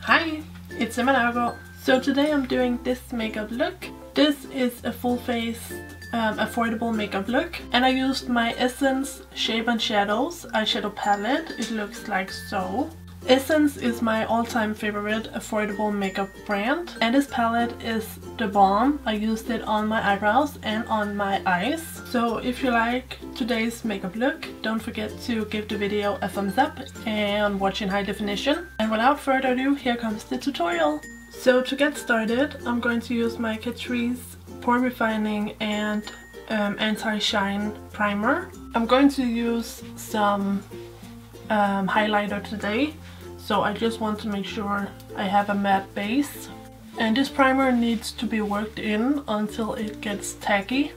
Hi, it's Nørgaard. So today I'm doing this makeup look. This is a full face affordable makeup look, and I used my Essence Shape and Shadows eyeshadow palette. It looks like so. Essence is my all-time favorite affordable makeup brand, and this palette is the bomb. I used it on my eyebrows and on my eyes. So if you like today's makeup look, don't forget to give the video a thumbs up and watch in high definition. And without further ado, here comes the tutorial. So to get started, I'm going to use my Catrice Pore Refining and Anti-Shine Primer. I'm going to use some highlighter today, so I just want to make sure I have a matte base. And this primer needs to be worked in until it gets tacky.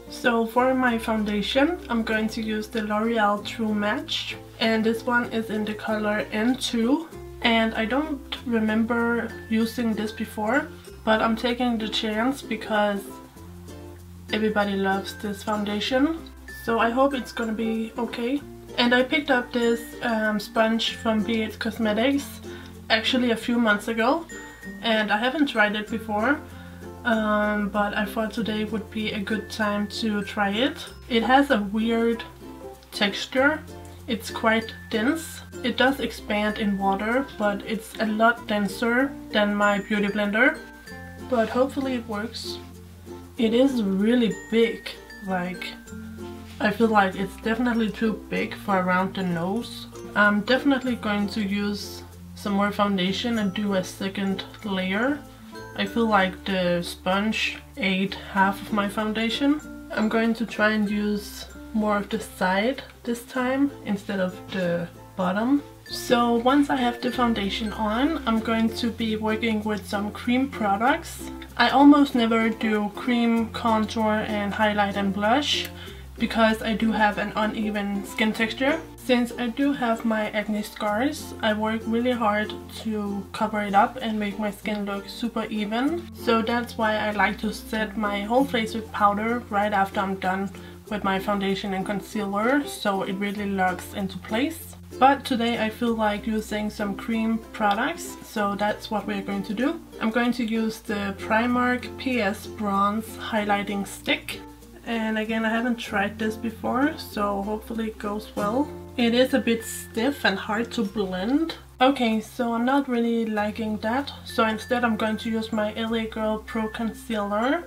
So for my foundation, I'm going to use the L'Oreal True Match, and this one is in the color N2. And I don't remember using this before, but I'm taking the chance because everybody loves this foundation. So I hope it's gonna be okay. And I picked up this sponge from BH Cosmetics actually a few months ago, and I haven't tried it before, but I thought today would be a good time to try it. It has a weird texture. It's quite dense. It does expand in water, but it's a lot denser than my beauty blender. But hopefully it works. It is really big. Like, I feel like it's definitely too big for around the nose. I'm definitely going to use some more foundation and do a second layer. I feel like the sponge ate half of my foundation. I'm going to try and use more of the side this time instead of the bottom. So once I have the foundation on, I'm going to be working with some cream products. I almost never do cream, contour and highlight and blush because I do have an uneven skin texture. Since I do have my acne scars, I work really hard to cover it up and make my skin look super even. So that's why I like to set my whole face with powder right after I'm done with my foundation and concealer, so it really locks into place. But today I feel like using some cream products, so that's what we're going to do. I'm going to use the Primark PS Bronze Highlighting Stick. And again, I haven't tried this before, so hopefully it goes well. It is a bit stiff and hard to blend. Okay, so I'm not really liking that, so instead I'm going to use my LA Girl Pro Concealer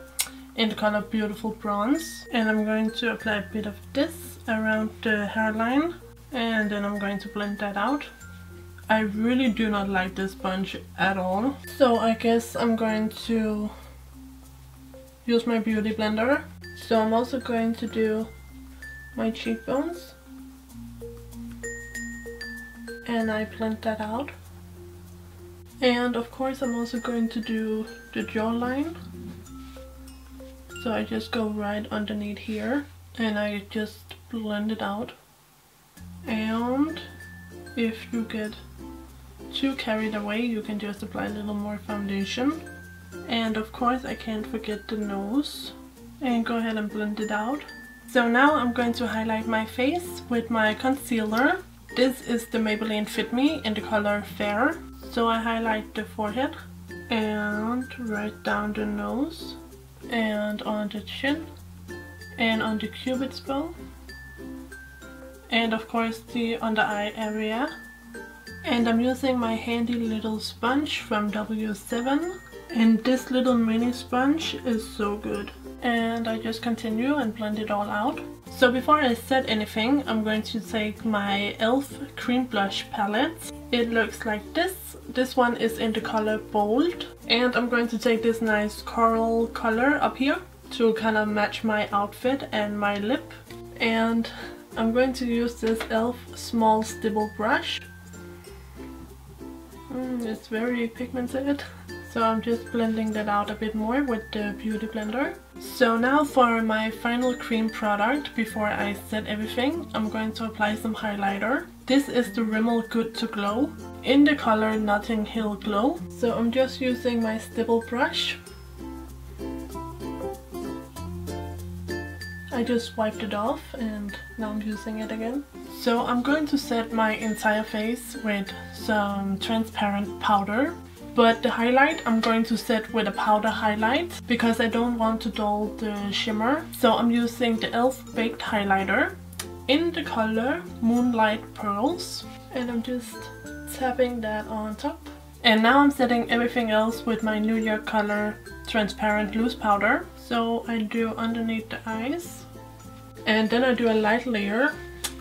in the color Beautiful Bronze, and I'm going to apply a bit of this around the hairline, and then I'm going to blend that out. I really do not like this sponge at all, so I guess I'm going to use my beauty blender. So I'm also going to do my cheekbones, and I blend that out. And of course I'm also going to do the jawline. So I just go right underneath here and I just blend it out. And if you get too carried away, you can just apply a little more foundation. And of course I can't forget the nose, and go ahead and blend it out. So now I'm going to highlight my face with my concealer. This is the Maybelline Fit Me in the color Fair. So I highlight the forehead and right down the nose, and on the chin, and on the cupid's bow, and of course the under eye area. And I'm using my handy little sponge from W7, and this little mini sponge is so good. And I just continue and blend it all out. So before I set anything, I'm going to take my e.l.f. cream blush palette. It looks like this. This one is in the color Bold, and I'm going to take this nice coral color up here to kind of match my outfit and my lip. And I'm going to use this e.l.f. small stipple brush. It's very pigmented, so I'm just blending that out a bit more with the beauty blender. So now for my final cream product, before I set everything, I'm going to apply some highlighter. This is the Rimmel Good to Glow in the color Notting Hill Glow. So I'm just using my Stipple Brush. I just wiped it off and now I'm using it again. So I'm going to set my entire face with some transparent powder. But the highlight I'm going to set with a powder highlight because I don't want to dull the shimmer. So I'm using the e.l.f. Baked Highlighter in the color Moonlight Pearls. And I'm just tapping that on top. And now I'm setting everything else with my New York color transparent loose powder. So I do underneath the eyes. And then I do a light layer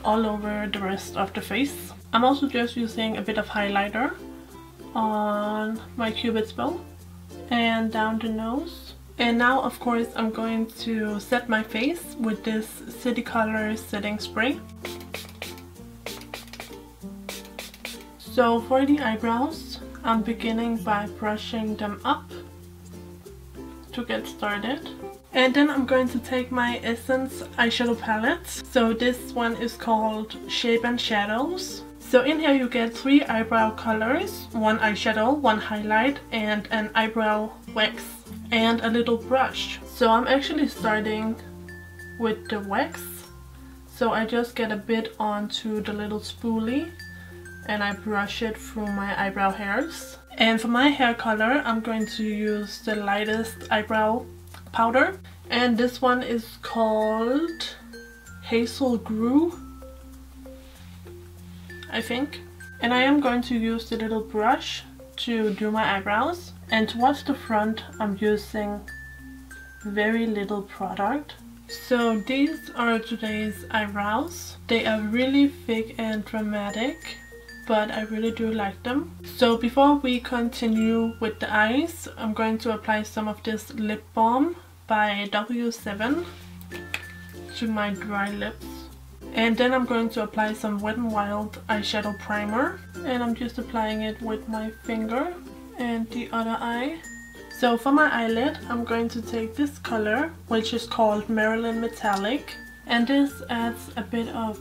all over the rest of the face. I'm also just using a bit of highlighter on my Cupid's bow and down the nose. And now of course I'm going to set my face with this City Color setting spray. So for the eyebrows, I'm beginning by brushing them up to get started. And then I'm going to take my Essence eyeshadow palette. So this one is called Shape and Shadows. So in here you get 3 eyebrow colors, 1 eyeshadow, 1 highlight, and an eyebrow wax, and a little brush. So I'm actually starting with the wax. So I just get a bit onto the little spoolie and I brush it through my eyebrow hairs. And for my hair color I'm going to use the lightest eyebrow powder. And this one is called Hazel Grew, I think. And I am going to use the little brush to do my eyebrows. And towards the front I'm using very little product. So these are today's eyebrows. They are really thick and dramatic, but I really do like them. So before we continue with the eyes, I'm going to apply some of this lip balm by W7 to my dry lips. And then I'm going to apply some Wet n Wild eyeshadow primer, and I'm just applying it with my finger and the other eye. So for my eyelid I'm going to take this color, which is called Marilyn Metallic, and this adds a bit of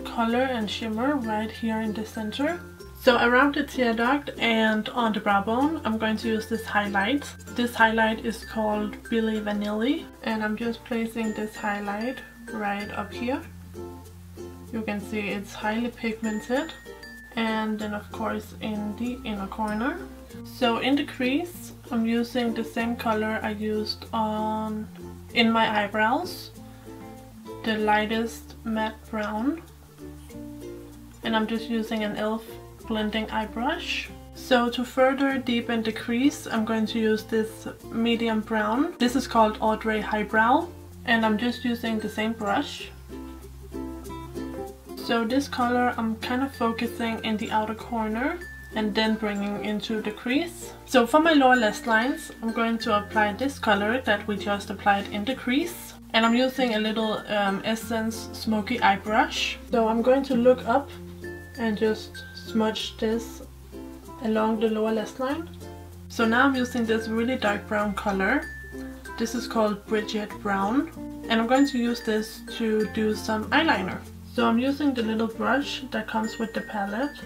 color and shimmer right here in the center. So around the tear duct and on the brow bone I'm going to use this highlight. This highlight is called Billy Vanilli, and I'm just placing this highlight right up here. You can see it's highly pigmented, and then of course in the inner corner. So in the crease I'm using the same color I used in my eyebrows, the lightest matte brown, and I'm just using an e.l.f. blending eye brush. So to further deepen the crease I'm going to use this medium brown. This is called Audrey Highbrow, and I'm just using the same brush. So this color I'm kind of focusing in the outer corner and then bringing into the crease. So for my lower lash lines I'm going to apply this color that we just applied in the crease. And I'm using a little Essence Smoky Eye brush. So I'm going to look up and just smudge this along the lower lash line. So now I'm using this really dark brown color. This is called Bridget Brown. And I'm going to use this to do some eyeliner. So I'm using the little brush that comes with the palette,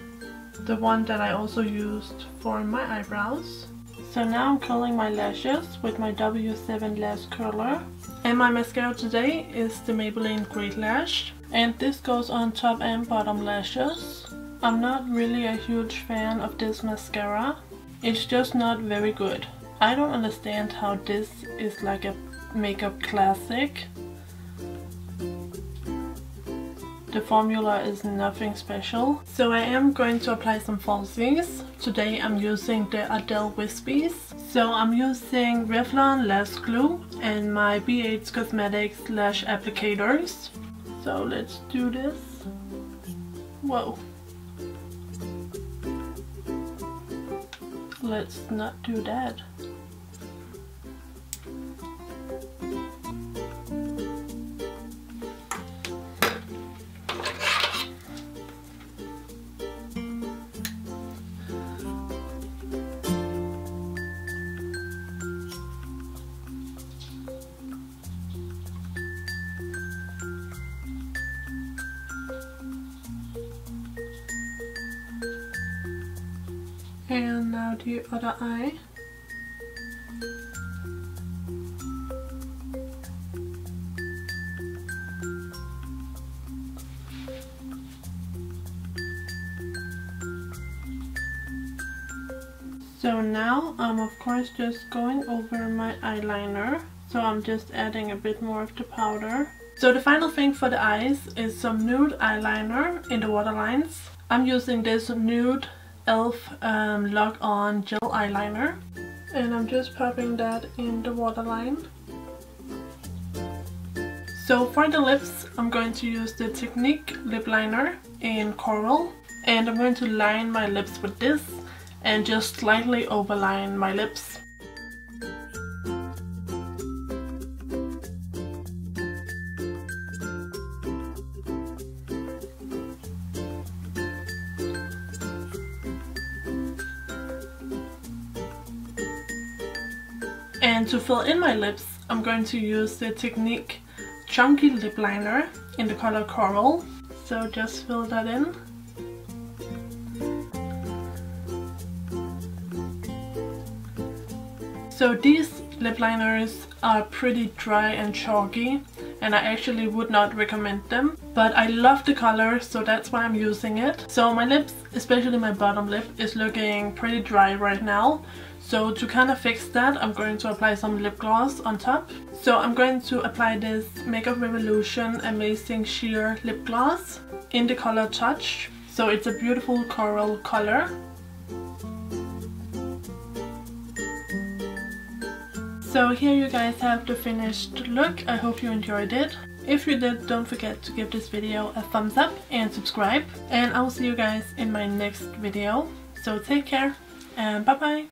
the one that I also used for my eyebrows. So now I'm curling my lashes with my W7 lash curler. And my mascara today is the Maybelline Great Lash. And this goes on top and bottom lashes. I'm not really a huge fan of this mascara. It's just not very good. I don't understand how this is like a makeup classic. The formula is nothing special. So I am going to apply some falsies. Today I'm using the Adele Wispies. So I'm using Revlon Lash Glue and my BH Cosmetics Lash Applicators. So let's do this. Whoa. Let's not do that. And now the other eye. So now I'm of course just going over my eyeliner. So I'm just adding a bit more of the powder. So the final thing for the eyes is some nude eyeliner in the waterlines. I'm using this nude e.l.f. Lock On Gel Eyeliner. And I'm just popping that in the waterline. So for the lips, I'm going to use the Technique lip liner in Coral. And I'm going to line my lips with this and just slightly overline my lips. And to fill in my lips, I'm going to use the Technique Chunky Lip Liner in the color Coral. So just fill that in. So these lip liners are pretty dry and chalky, and I actually would not recommend them. But I love the color, so that's why I'm using it. So my lips, especially my bottom lip, is looking pretty dry right now. So to kind of fix that, I'm going to apply some lip gloss on top. So I'm going to apply this Makeup Revolution Amazing Sheer Lip Gloss in the color Touch. So it's a beautiful coral color. So here you guys have the finished look. I hope you enjoyed it. If you did, don't forget to give this video a thumbs up and subscribe. And I will see you guys in my next video. So take care and bye bye!